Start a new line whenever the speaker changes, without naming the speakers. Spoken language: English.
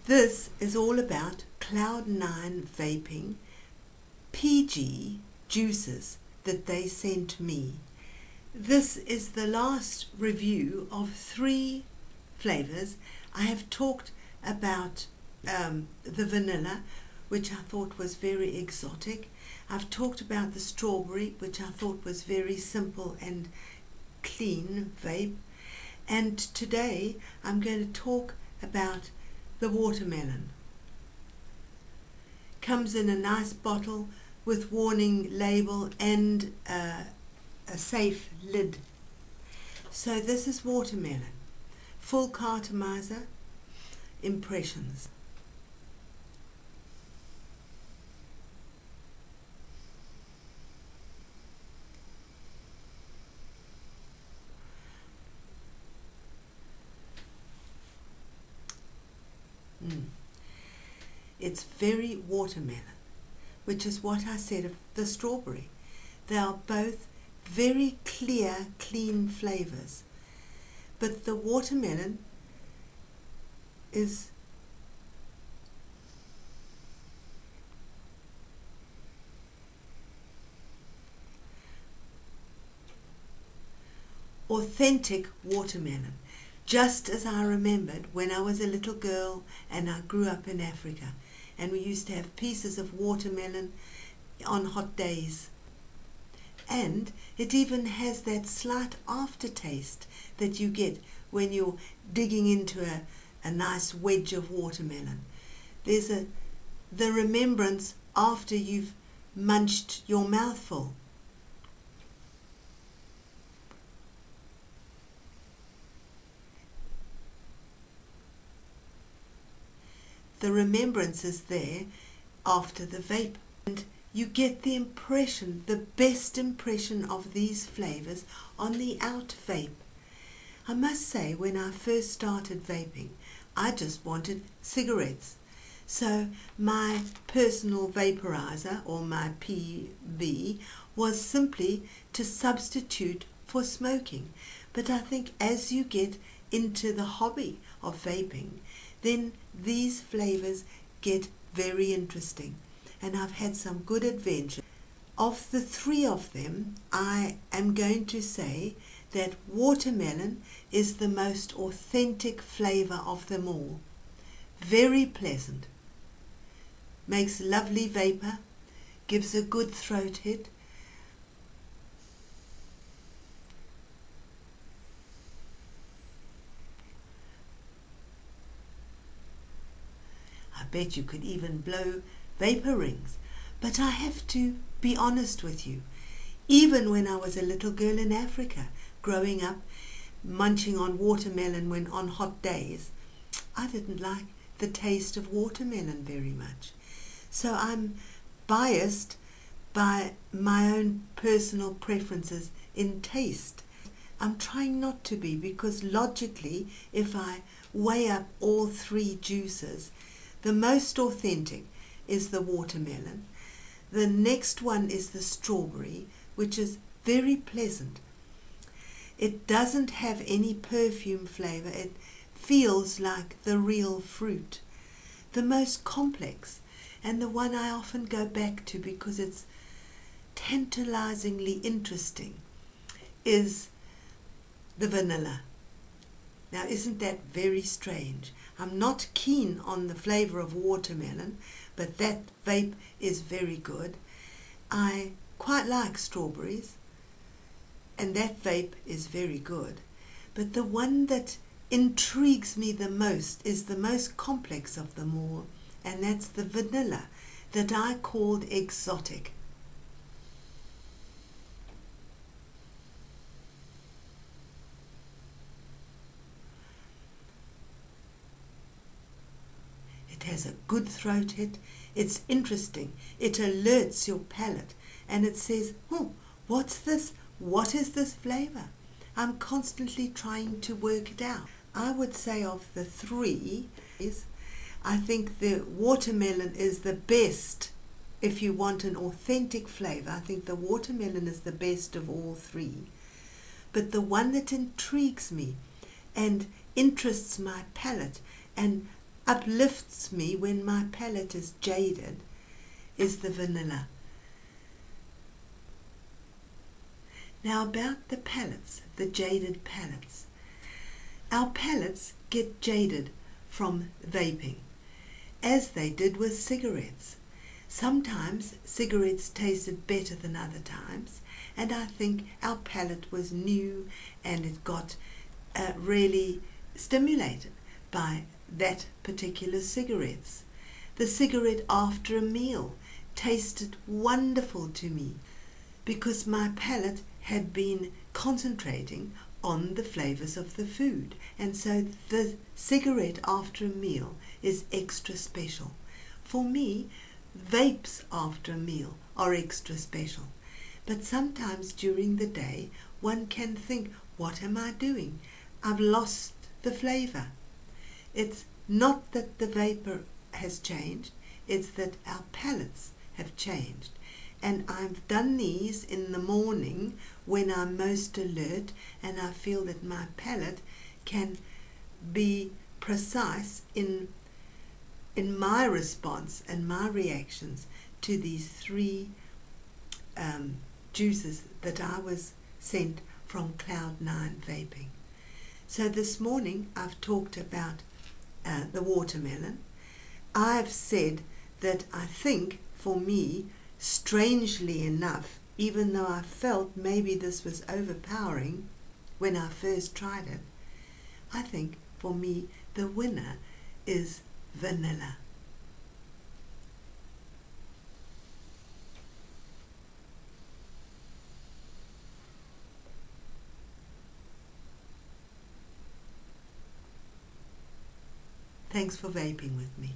This is all about Cloud9 Vaping PG juices that they sent me. This is the last review of 3 flavors. I have talked about the vanilla, which I thought was very exotic. I've talked about the strawberry, which I thought was very simple and clean vape. And today I'm going to talk about the watermelon. Comes in a nice bottle with warning label and a safe lid. So this is watermelon. Full cartomizer. Impressions. It's very watermelon, which is what I said of the strawberry. They are both very clear, clean flavors. But the watermelon is authentic watermelon, just as I remembered when I was a little girl and I grew up in Africa, and we used to have pieces of watermelon on hot days. And it even has that slight aftertaste that you get when you're digging into a nice wedge of watermelon. There's the remembrance after you've munched your mouthful. The remembrance is there after the vape, and you get the impression, the best impression of these flavors on the out vape. I must say, when I first started vaping, I just wanted cigarettes. So my personal vaporizer, or my PV, was simply to substitute for smoking. But I think as you get into the hobby of vaping, then these flavors get very interesting, and I've had some good adventure. Of the 3 of them, I am going to say that watermelon is the most authentic flavor of them all. Very pleasant, makes lovely vapor, gives a good throat hit. I bet you could even blow vapor rings. But I have to be honest with you. Even when I was a little girl in Africa, growing up, munching on watermelon when on hot days, I didn't like the taste of watermelon very much. So I'm biased by my own personal preferences in taste. I'm trying not to be, because logically, if I weigh up all 3 juices, the most authentic is the watermelon. The next one is the strawberry, which is very pleasant. It doesn't have any perfume flavor. It feels like the real fruit. The most complex, and the one I often go back to because it's tantalizingly interesting, is the vanilla. Now, isn't that very strange? I'm not keen on the flavor of watermelon, but that vape is very good. I quite like strawberries, and that vape is very good. But the one that intrigues me the most is the most complex of them all, and that's the vanilla, that I called exotic. It has a good throat hit. It's interesting. It alerts your palate, and it says, oh, what's this? What is this flavor? I'm constantly trying to work it out. I would say of the 3, I think the watermelon is the best. If you want an authentic flavor, I think the watermelon is the best of all 3. But the one that intrigues me and interests my palate and uplifts me when my palate is jaded is the vanilla. Now about the palates, the jaded palates. Our palates get jaded from vaping, as they did with cigarettes. Sometimes cigarettes tasted better than other times, and I think our palate was new and it got really stimulated by that particular cigarettes. The cigarette after a meal tasted wonderful to me because my palate had been concentrating on the flavors of the food, and so the cigarette after a meal is extra special. For me, vapes after a meal are extra special, but sometimes during the day one can think, what am I doing? I've lost the flavor. It's not that the vapor has changed, it's that our palates have changed. And I've done these in the morning when I'm most alert and I feel that my palate can be precise in my response and my reactions to these three juices that I was sent from Cloud9Vaping. So this morning I've talked about the watermelon. I've said that I think for me, strangely enough, even though I felt maybe this was overpowering when I first tried it, I think for me the winner is vanilla. Thanks for vaping with me.